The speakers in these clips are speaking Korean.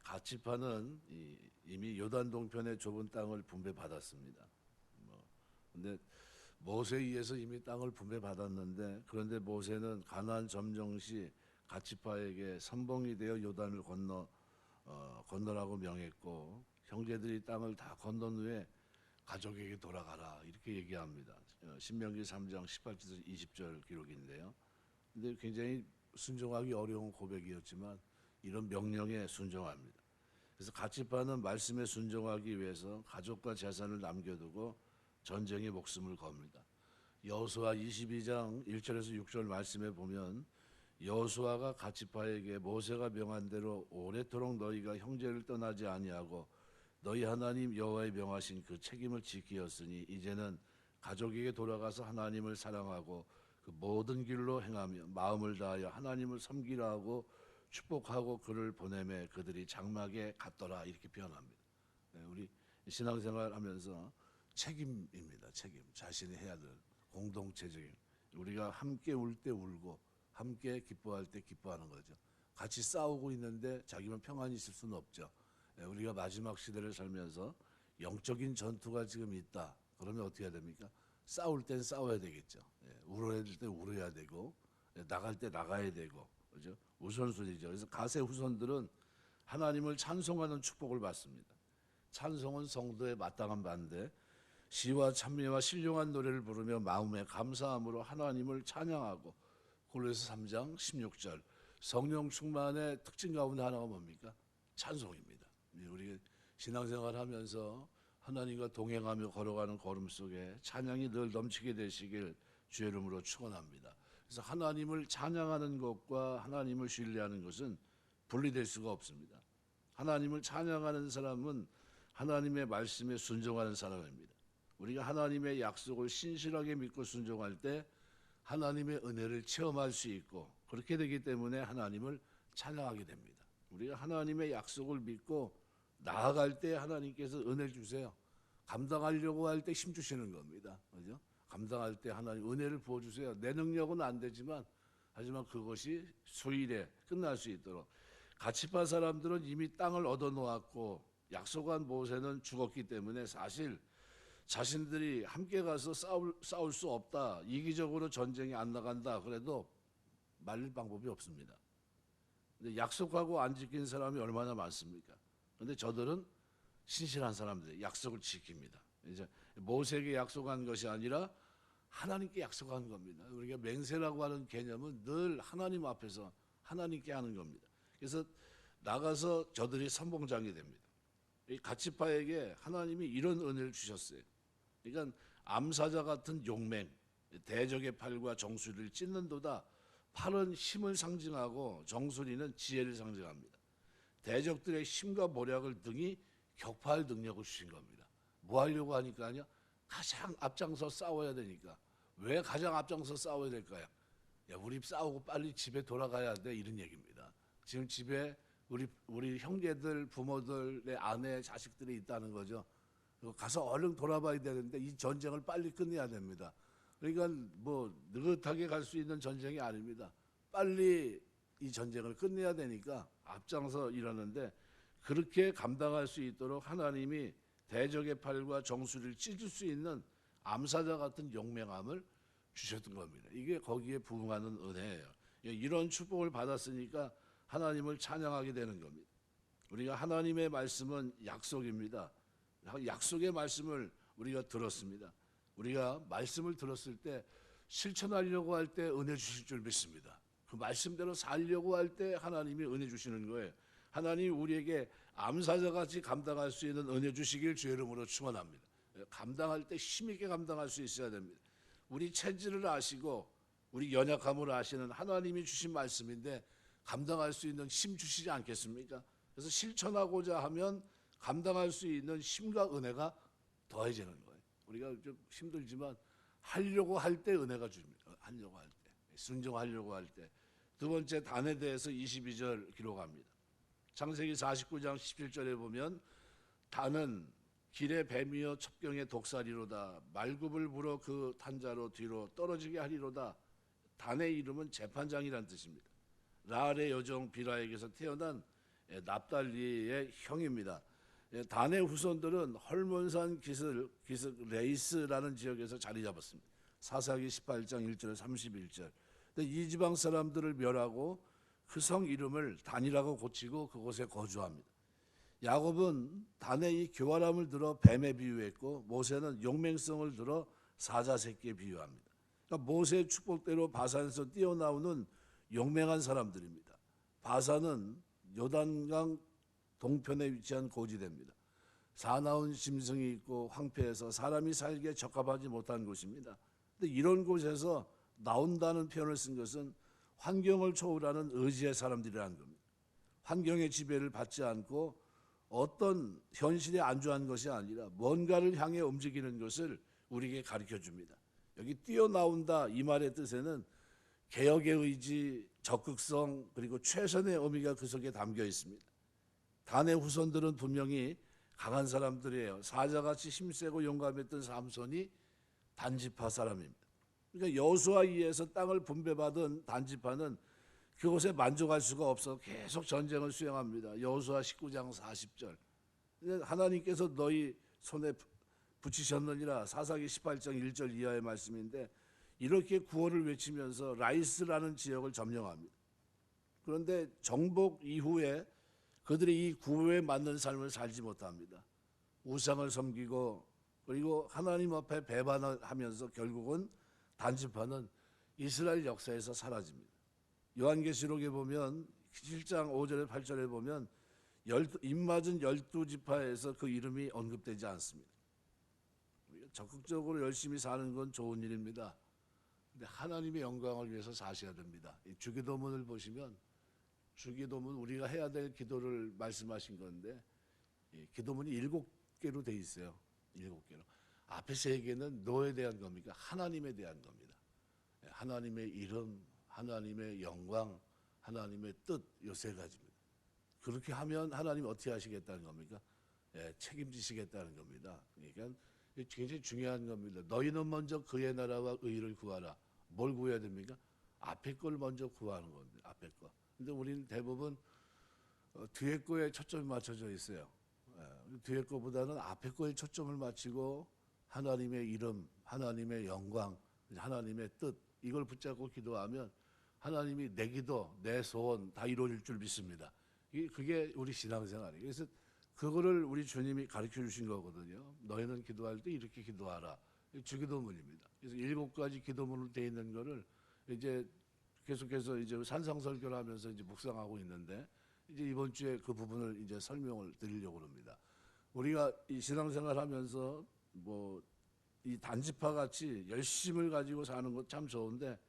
가치파는 이미 요단 동편의 좁은 땅을 분배받았습니다. 근데 모세에 의해서 이미 땅을 분배받았는데, 그런데 모세는 가나안 점령 시 가치파에게 선봉이 되어 요단을 건너라고 명했고, 형제들이 땅을 다 건넌 후에 가족에게 돌아가라 이렇게 얘기합니다. 신명기 3장 18절에서 20절 기록인데요. 근데 굉장히 순종하기 어려운 고백이었지만 이런 명령에 순종합니다. 그래서 가치파는 말씀에 순종하기 위해서 가족과 재산을 남겨두고 전쟁에 목숨을 겁니다. 여호수아 22장 1절에서 6절 말씀에 보면 여호수아가 가치파에게 모세가 명한 대로 오래도록 너희가 형제를 떠나지 아니하고 너희 하나님 여호와의 명하신 그 책임을 지키었으니 이제는 가족에게 돌아가서 하나님을 사랑하고 그 모든 길로 행하며 마음을 다하여 하나님을 섬기라 하고 축복하고 그를 보내매 그들이 장막에 갔더라 이렇게 표현합니다. 우리 신앙생활 하면서 책임입니다. 책임. 자신이 해야 될 공동체적인, 우리가 함께 울 때 울고 함께 기뻐할 때 기뻐하는 거죠. 같이 싸우고 있는데 자기만 평안히 있을 수는 없죠. 우리가 마지막 시대를 살면서 영적인 전투가 지금 있다. 그러면 어떻게 해야 됩니까? 싸울 땐 싸워야 되겠죠. 울어야 될 때 울어야 되고, 나갈 때 나가야 되고, 그죠? 우선순위죠. 그래서 가세 후손들은 하나님을 찬송하는 축복을 받습니다. 찬송은 성도의 마땅한 바인데, 시와 찬미와 신령한 노래를 부르며 마음의 감사함으로 하나님을 찬양하고, 골로새 3장 16절 성령 충만의 특징 가운데 하나가 뭡니까? 찬송입니다. 우리 신앙생활 하면서 하나님과 동행하며 걸어가는 걸음 속에 찬양이 늘 넘치게 되시길 주의 이름으로 축원합니다. 그래서 하나님을 찬양하는 것과 하나님을 신뢰하는 것은 분리될 수가 없습니다. 하나님을 찬양하는 사람은 하나님의 말씀에 순종하는 사람입니다. 우리가 하나님의 약속을 신실하게 믿고 순종할 때 하나님의 은혜를 체험할 수 있고, 그렇게 되기 때문에 하나님을 찬양하게 됩니다. 우리가 하나님의 약속을 믿고 나아갈 때 하나님께서 은혜를 주세요. 감당하려고 할 때 힘 주시는 겁니다. 그죠? 감당할 때 하나님 은혜를 부어주세요. 내 능력은 안 되지만, 하지만 그것이 수일에 끝날 수 있도록. 가치파 사람들은 이미 땅을 얻어놓았고 약속한 모세는 죽었기 때문에 사실 자신들이 함께 가서 싸울 수 없다, 이기적으로 전쟁에 안 나간다 그래도 말릴 방법이 없습니다. 근데 약속하고 안 지킨 사람이 얼마나 많습니까? 근데 저들은 신실한 사람들, 약속을 지킵니다. 이제 모세에게 약속한 것이 아니라 하나님께 약속한 겁니다. 우리가 맹세라고 하는 개념은 늘 하나님 앞에서 하나님께 하는 겁니다. 그래서 나가서 저들이 선봉장이 됩니다. 이 가치파에게 하나님이 이런 은혜를 주셨어요. 그러니까 암사자 같은 용맹, 대적의 팔과 정수리를 찢는도다. 팔은 힘을 상징하고 정수리는 지혜를 상징합니다. 대적들의 힘과 모략을 등이 격파할 능력을 주신 겁니다. 뭐 하려고 하니까요? 가장 앞장서 싸워야 되니까. 왜 가장 앞장서 싸워야 될까요? 야, 우리 싸우고 빨리 집에 돌아가야 돼, 이런 얘기입니다. 지금 집에 우리 형제들, 부모들의 아내, 자식들이 있다는 거죠. 가서 얼른 돌아봐야 되는데 이 전쟁을 빨리 끝내야 됩니다. 그러니까 뭐 느긋하게 갈 수 있는 전쟁이 아닙니다. 빨리 이 전쟁을 끝내야 되니까 앞장서 일하는데, 그렇게 감당할 수 있도록 하나님이 대적의 팔과 정수리를 찢을 수 있는 암사자 같은 용맹함을 주셨던 겁니다. 이게 거기에 부응하는 은혜예요. 이런 축복을 받았으니까 하나님을 찬양하게 되는 겁니다. 우리가 하나님의 말씀은 약속입니다. 약속의 말씀을 우리가 들었습니다. 우리가 말씀을 들었을 때 실천하려고 할 때 은혜 주실 줄 믿습니다. 그 말씀대로 살려고 할 때 하나님이 은혜 주시는 거예요. 하나님이 우리에게 암사자같이 감당할 수 있는 은혜 주시길 주의 이름으로 축원합니다. 감당할 때 힘있게 감당할 수 있어야 됩니다. 우리 체질을 아시고 우리 연약함을 아시는 하나님이 주신 말씀인데 감당할 수 있는 힘 주시지 않겠습니까? 그래서 실천하고자 하면 감당할 수 있는 힘과 은혜가 더해지는 거예요. 우리가 좀 힘들지만 하려고 할 때 은혜가 줍니다. 하려고 할 때, 순종하려고 할 때. 두 번째, 단에 대해서 22절 기록합니다. 창세기 49장 17절에 보면 단은 길의 뱀이여 첩경의 독사리로다. 말굽을 불어 그 탄자로 뒤로 떨어지게 하리로다. 단의 이름은 재판장이란 뜻입니다. 라알의 여종 비라에게서 태어난 납달리의 형입니다. 단의 후손들은 헐몬산 기슭 레이스라는 지역에서 자리 잡았습니다. 사사기 18장 1절에 31절. 이 지방 사람들을 멸하고 그 성 이름을 단이라고 고치고 그곳에 거주합니다. 야곱은 단의 이 교활함을 들어 뱀에 비유했고 모세는 용맹성을 들어 사자 새끼에 비유합니다. 그러니까 모세의 축복대로 바산에서 뛰어나오는 용맹한 사람들입니다. 바산은 요단강 동편에 위치한 고지대입니다. 사나운 짐승이 있고 황폐해서 사람이 살기에 적합하지 못한 곳입니다. 근데 이런 곳에서 나온다는 표현을 쓴 것은 환경을 초월하는 의지의 사람들이라는 겁니다. 환경의 지배를 받지 않고 어떤 현실에 안주한 것이 아니라 뭔가를 향해 움직이는 것을 우리에게 가르쳐 줍니다. 여기 뛰어나온다 이 말의 뜻에는 개혁의 의지, 적극성 그리고 최선의 의미가 그 속에 담겨 있습니다. 단의 후손들은 분명히 강한 사람들이에요. 사자같이 힘세고 용감했던 삼손이 단지파 사람입니다. 그러니까 여호수아에 의해서 땅을 분배받은 단지파는 그곳에 만족할 수가 없어 계속 전쟁을 수행합니다. 여호수아 19장 40절. 하나님께서 너희 손에 붙이셨느니라 사사기 18장 1절 이하의 말씀인데 이렇게 구호를 외치면서 라이스라는 지역을 점령합니다. 그런데 정복 이후에 그들이 이 구호에 맞는 삶을 살지 못합니다. 우상을 섬기고 그리고 하나님 앞에 배반하면서 결국은 단지파는 이스라엘 역사에서 사라집니다. 요한계시록에 보면 7장 5절에 8절에 보면 입맞은 12지파에서 그 이름이 언급되지 않습니다. 적극적으로 열심히 사는 건 좋은 일입니다. 근데 하나님의 영광을 위해서 사셔야 됩니다. 이 주기도문을 보시면 주기도문 우리가 해야 될 기도를 말씀하신 건데 기도문이 7개로 돼 있어요. 7개로. 앞에 3개는 너에 대한 겁니까? 하나님에 대한 겁니다. 하나님의 이름, 하나님의 영광, 하나님의 뜻, 이 3가지입니다. 그렇게 하면 하나님 어떻게 하시겠다는 겁니까? 책임지시겠다는 겁니다. 그러니까 굉장히 중요한 겁니다. 너희는 먼저 그의 나라와 의를 구하라. 뭘 구해야 됩니까? 앞에 걸 먼저 구하는 겁니다. 앞에 거. 근데 우리는 대부분 뒤에 거에 초점이 맞춰져 있어요. 뒤에 거보다는 앞에 거에 초점을 맞추고 하나님의 이름, 하나님의 영광, 하나님의 뜻 이걸 붙잡고 기도하면 하나님이 내 기도, 내 소원 다 이루어질 줄 믿습니다. 그게 우리 신앙생활이에요. 그래서 그거를 우리 주님이 가르쳐 주신 거거든요. 너희는 기도할 때 이렇게 기도하라. 주기도문입니다. 그래서 7가지 기도문으로 되어 있는 거를 이제 계속해서 이제 산상설교를 하면서 이제 묵상하고 있는데 이제 이번 주에 그 부분을 이제 설명을 드리려고 합니다. 우리가 이 신앙생활 하면서 뭐 이 단지파 같이 열심을 가지고 사는 것 참 좋은데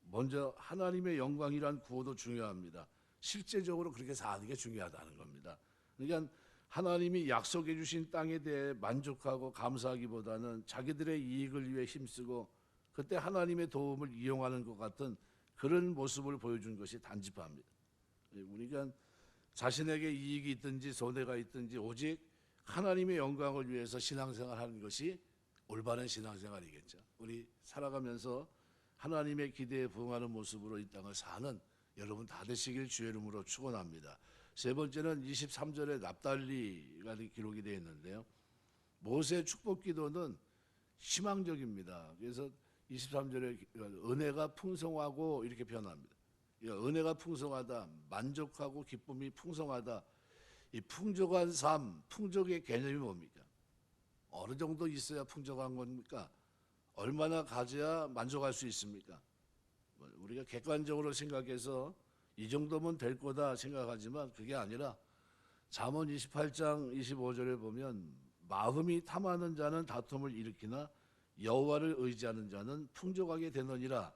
먼저 하나님의 영광이란 구호도 중요합니다. 실제적으로 그렇게 사는 게 중요하다는 겁니다. 그러니까 하나님이 약속해 주신 땅에 대해 만족하고 감사하기보다는 자기들의 이익을 위해 힘쓰고 그때 하나님의 도움을 이용하는 것 같은 그런 모습을 보여준 것이 단지파입니다. 우리가 자신에게 이익이 있든지 손해가 있든지 오직 하나님의 영광을 위해서 신앙생활하는 것이 올바른 신앙생활이겠죠. 우리 살아가면서 하나님의 기대에 부응하는 모습으로 이 땅을 사는 여러분 다 되시길 주의 이름으로 축원합니다. 세 번째는 23절에 납달리가 기록이 되어 있는데요. 모세의 축복 기도는 희망적입니다. 그래서 23절에 은혜가 풍성하고 이렇게 표현합니다. 은혜가 풍성하다, 만족하고 기쁨이 풍성하다. 이 풍족한 삶, 풍족의 개념이 뭡니까? 어느 정도 있어야 풍족한 겁니까? 얼마나 가져야 만족할 수 있습니까? 우리가 객관적으로 생각해서 이 정도면 될 거다 생각하지만 그게 아니라 잠언 28장 25절에 보면 마음이 탐하는 자는 다툼을 일으키나 여호와를 의지하는 자는 풍족하게 되느니라.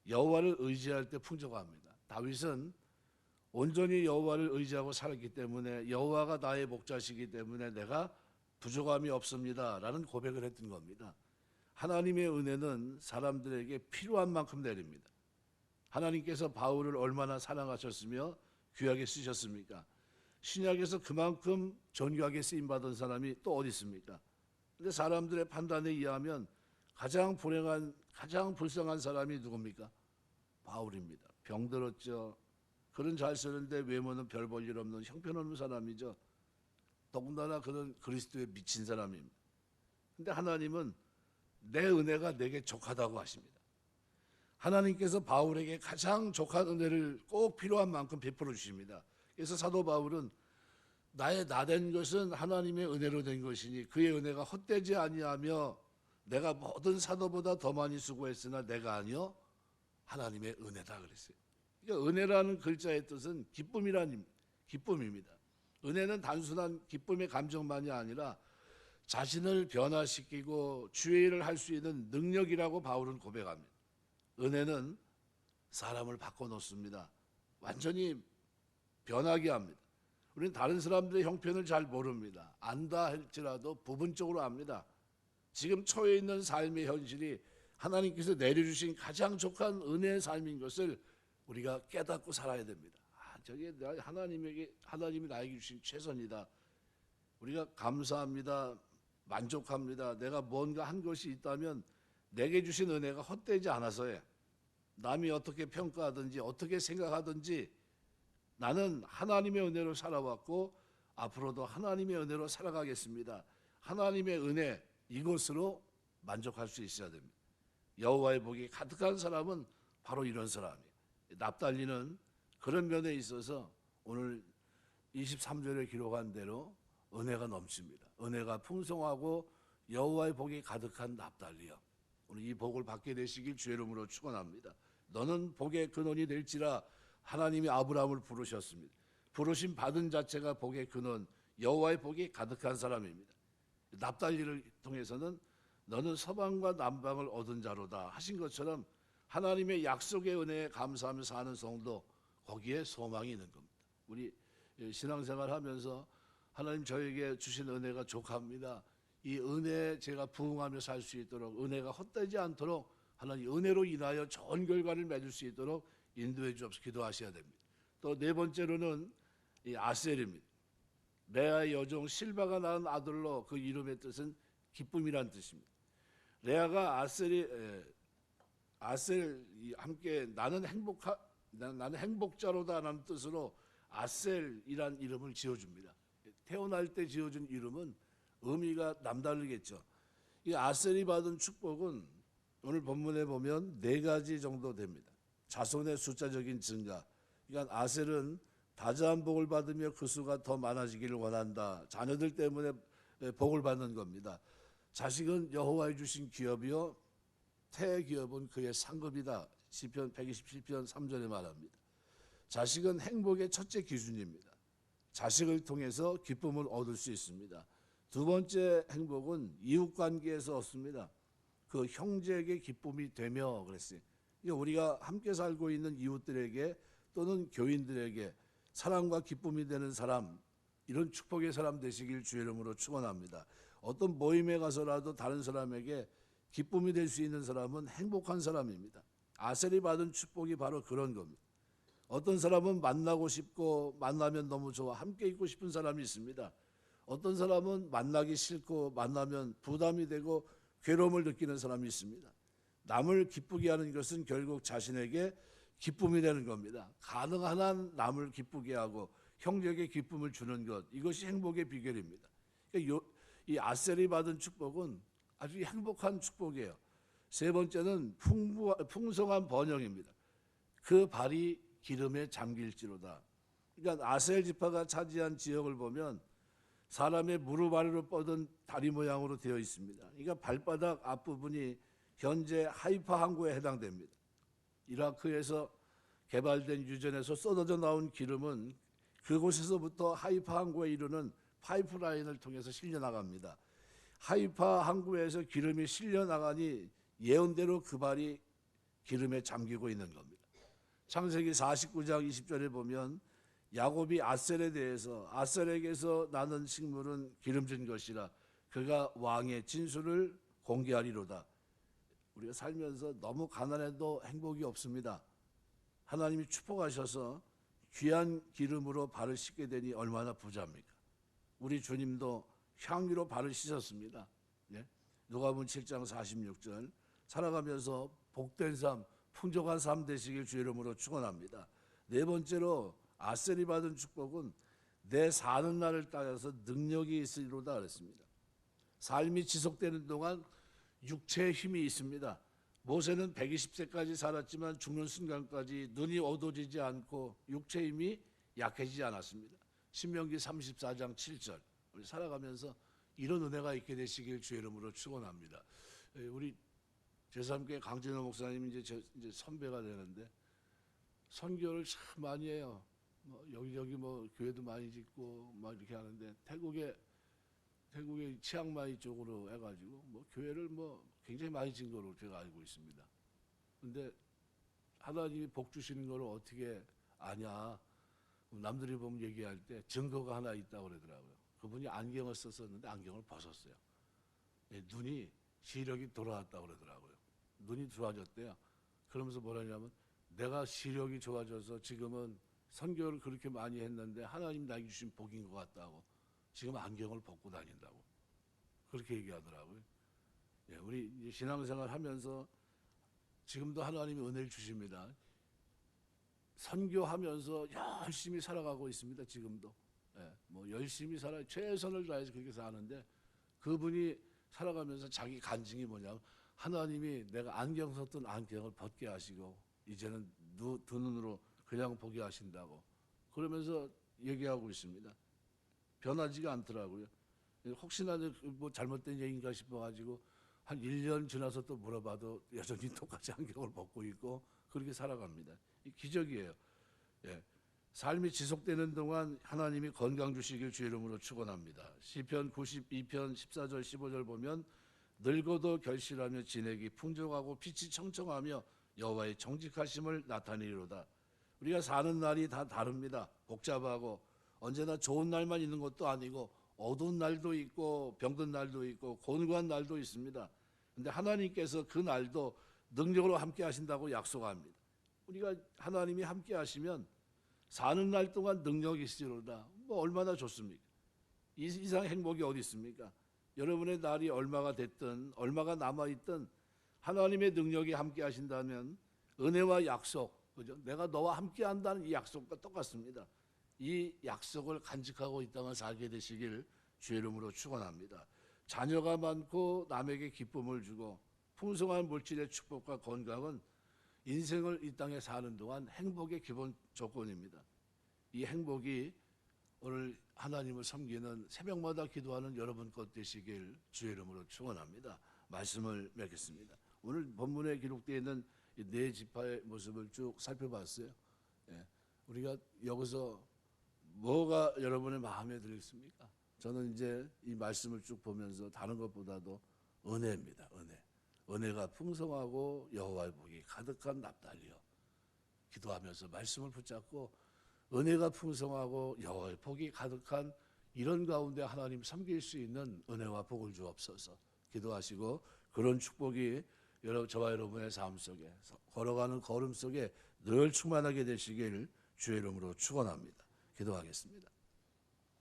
여호와를 의지할 때 풍족합니다. 다윗은 온전히 여호와를 의지하고 살았기 때문에 여호와가 나의 목자시기 때문에 내가 부족함이 없습니다 라는 고백을 했던 겁니다. 하나님의 은혜는 사람들에게 필요한 만큼 내립니다. 하나님께서 바울을 얼마나 사랑하셨으며 귀하게 쓰셨습니까? 신약에서 그만큼 존귀하게 쓰임받은 사람이 또 어디 있습니까? 근데 사람들의 판단에 의하면 가장 불행한, 가장 불쌍한 사람이 누굽니까? 바울입니다. 병들었죠. 글은 잘 쓰는데 외모는 별 볼 일 없는 형편없는 사람이죠. 더군다나 그는 그리스도에 미친 사람입니다. 근데 하나님은 내 은혜가 내게 족하다고 하십니다. 하나님께서 바울에게 가장 족한 은혜를 꼭 필요한 만큼 베풀어 주십니다. 그래서 사도 바울은 나의 나된 것은 하나님의 은혜로 된 것이니 그의 은혜가 헛되지 아니하며 내가 모든 사도보다 더 많이 수고했으나 내가 아니요 하나님의 은혜다 그랬어요. 그러니까 은혜라는 글자의 뜻은 기쁨입니다. 은혜는 단순한 기쁨의 감정만이 아니라 자신을 변화시키고 주의 일을 할 수 있는 능력이라고 바울은 고백합니다. 은혜는 사람을 바꿔놓습니다. 완전히 변하게 합니다. 우리는 다른 사람들의 형편을 잘 모릅니다. 안다 할지라도 부분적으로 압니다. 지금 처해 있는 삶의 현실이 하나님께서 내려주신 가장 족한 은혜의 삶인 것을 우리가 깨닫고 살아야 됩니다. 저게 하나님이 나에게 주신 최선이다. 우리가 감사합니다. 만족합니다. 내가 뭔가 한 것이 있다면 내게 주신 은혜가 헛되지 않아서에 남이 어떻게 평가하든지 어떻게 생각하든지 나는 하나님의 은혜로 살아왔고 앞으로도 하나님의 은혜로 살아가겠습니다. 하나님의 은혜 이것으로 만족할 수 있어야 됩니다. 여호와의 복이 가득한 사람은 바로 이런 사람이에요. 납달리는 그런 면에 있어서 오늘 23절에 기록한 대로 은혜가 넘칩니다. 은혜가 풍성하고 여호와의 복이 가득한 납달리여. 오늘 이 복을 받게 되시길 주의 이름으로 축원합니다. 너는 복의 근원이 될지라. 하나님이 아브라함을 부르셨습니다. 부르심 받은 자체가 복의 근원, 여호와의 복이 가득한 사람입니다. 납달리를 통해서는 너는 서방과 남방을 얻은 자로다 하신 것처럼 하나님의 약속의 은혜에 감사하며 사는 성도, 거기에 소망이 있는 겁니다. 우리 신앙생활 하면서 하나님 저에게 주신 은혜가 족합니다. 이 은혜에 제가 부응하며 살 수 있도록, 은혜가 헛되지 않도록 하나님 은혜로 인하여 좋은 결과를 맺을 수 있도록 인도해 주옵소서 기도하셔야 됩니다. 또 네 번째로는 이 아셀입니다. 레아의 여종 실바가 낳은 아들로, 그 이름의 뜻은 기쁨이란 뜻입니다. 레아가 아셀 함께 나는 행복자로다라는 뜻으로 아셀이란 이름을 지어줍니다. 태어날 때 지어준 이름은 의미가 남다르겠죠. 이 아셀이 받은 축복은 오늘 본문에 보면 4가지 정도 됩니다. 자손의 숫자적인 증가. 그러니까 아셀은 다자한 복을 받으며 그 수가 더 많아지기를 원한다. 자녀들 때문에 복을 받는 겁니다. 자식은 여호와의 주신 기업이요 태의 기업은 그의 상급이다. 시편 127편 3절에 말합니다. 자식은 행복의 첫째 기준입니다. 자식을 통해서 기쁨을 얻을 수 있습니다. 두 번째 행복은 이웃관계에서 얻습니다. 그 형제에게 기쁨이 되며 그랬어요. 우리가 함께 살고 있는 이웃들에게 또는 교인들에게 사랑과 기쁨이 되는 사람, 이런 축복의 사람 되시길 주의 이름으로 축원합니다. 어떤 모임에 가서라도 다른 사람에게 기쁨이 될 수 있는 사람은 행복한 사람입니다. 아셀이 받은 축복이 바로 그런 겁니다. 어떤 사람은 만나고 싶고 만나면 너무 좋아 함께 있고 싶은 사람이 있습니다. 어떤 사람은 만나기 싫고 만나면 부담이 되고 괴로움을 느끼는 사람이 있습니다. 남을 기쁘게 하는 것은 결국 자신에게 기쁨이 되는 겁니다. 가능한 한 남을 기쁘게 하고 형제에게 기쁨을 주는 것, 이것이 행복의 비결입니다. 이 아셀이 받은 축복은 아주 행복한 축복이에요. 세 번째는 풍성한 번영입니다. 그 발이 기름에 잠길지로다. 그러니까 아셀 지파가 차지한 지역을 보면 사람의 무릎 아래로 뻗은 다리 모양으로 되어 있습니다. 그러니까 발바닥 앞부분이 현재 하이파 항구에 해당됩니다. 이라크에서 개발된 유전에서 쏟아져 나온 기름은 그곳에서부터 하이파 항구에 이르는 파이프라인을 통해서 실려나갑니다. 하이파 항구에서 기름이 실려나가니 예언대로 그 발이 기름에 잠기고 있는 겁니다. 창세기 49장 20절에 보면 야곱이 아셀에 대해서 아셀에게서 나는 식물은 기름진 것이라 그가 왕의 진술을 공개하리로다. 우리가 살면서 너무 가난해도 행복이 없습니다. 하나님이 축복하셔서 귀한 기름으로 발을 씻게 되니 얼마나 부자입니까? 우리 주님도 향유로 발을 씻었습니다. 예? 누가복음 7장 46절 살아가면서 복된 삶, 풍족한 삶 되시길 주의 이름으로 축원합니다. 네 번째로 아셀이 받은 축복은 내 사는 날을 따라서 능력이 있으리로다 그랬습니다. 삶이 지속되는 동안 육체의 힘이 있습니다. 모세는 120세까지 살았지만 죽는 순간까지 눈이 어두워지지 않고 육체의 힘이 약해지지 않았습니다. 신명기 34장 7절. 우리 살아가면서 이런 은혜가 있게 되시길 주의 이름으로 축원합니다. 우리 제3교회 강진호 목사님 이제 선배가 되는데 선교를 참 많이 해요. 여기저기 교회도 많이 짓고 막 이렇게 하는데 태국의 치앙마이 쪽으로 해가지고 교회를 굉장히 많이 진 거로 제가 알고 있습니다. 근데 하나님이 복 주시는 걸 어떻게 아냐? 남들이 보면 얘기할 때 증거가 하나 있다고 그러더라고요. 그분이 안경을 썼었는데 안경을 벗었어요. 눈이 시력이 돌아왔다고 그러더라고요. 눈이 좋아졌대요. 그러면서 뭐라냐면 내가 시력이 좋아져서 지금은 선교를 그렇게 많이 했는데 하나님 나에게 주신 복인 것 같다고 지금 안경을 벗고 다닌다고 그렇게 얘기하더라고요. 우리 이제 신앙생활 하면서 지금도 하나님이 은혜를 주십니다. 선교하면서 열심히 살아가고 있습니다. 지금도 열심히 최선을 다해서 그렇게 사는데 그분이 살아가면서 자기 간증이 뭐냐면 하나님이 내가 안경 썼던 안경을 벗게 하시고 이제는 두 눈으로 그냥 보게 하신다고 그러면서 얘기하고 있습니다. 변하지가 않더라고요. 혹시나 잘못된 얘기인가 싶어가지고 한 1년 지나서 또 물어봐도 여전히 똑같이 안경을 벗고 있고 그렇게 살아갑니다. 이 기적이에요. 삶이 지속되는 동안 하나님이 건강 주시길 주의 이름으로 축원합니다. 시편 92편 14절 15절 보면 늙어도 결실하며 진액이 풍족하고 빛이 청청하며 여호와의 정직하심을 나타내리로다. 우리가 사는 날이 다 다릅니다. 복잡하고 언제나 좋은 날만 있는 것도 아니고 어두운 날도 있고 병든 날도 있고 곤고한 날도 있습니다. 그런데 하나님께서 그 날도 능력으로 함께 하신다고 약속합니다. 우리가 하나님이 함께 하시면 사는 날 동안 능력이 있으리로다. 얼마나 좋습니까? 이 이상 행복이 어디 있습니까? 여러분의 날이 얼마가 됐든 얼마가 남아있든 하나님의 능력이 함께 하신다면 은혜와 약속, 그죠? 내가 너와 함께 한다는 이 약속과 똑같습니다. 이 약속을 간직하고 이 땅을 살게 되시길 주의 이름으로 축원합니다. 자녀가 많고 남에게 기쁨을 주고 풍성한 물질의 축복과 건강은 인생을 이 땅에 사는 동안 행복의 기본 조건입니다. 이 행복이 오늘 하나님을 섬기는 새벽마다 기도하는 여러분 것 되시길 주의 이름으로 축원합니다. 말씀을 맺겠습니다. 오늘 본문에 기록되어 있는 이 네 지파의 모습을 쭉 살펴봤어요. 우리가 여기서 뭐가 여러분의 마음에 들겠습니까? 저는 이제 이 말씀을 쭉 보면서 다른 것보다도 은혜입니다. 은혜가 풍성하고 여호와의 복이 가득한 납달리여 기도하면서 말씀을 붙잡고 은혜가 풍성하고 여호와의 복이 가득한 이런 가운데 하나님 섬길 수 있는 은혜와 복을 주옵소서. 기도하시고 그런 축복이 저와 여러분의 삶 속에 걸어가는 걸음 속에 늘 충만하게 되시길 주의 이름으로 축원합니다. 기도하겠습니다.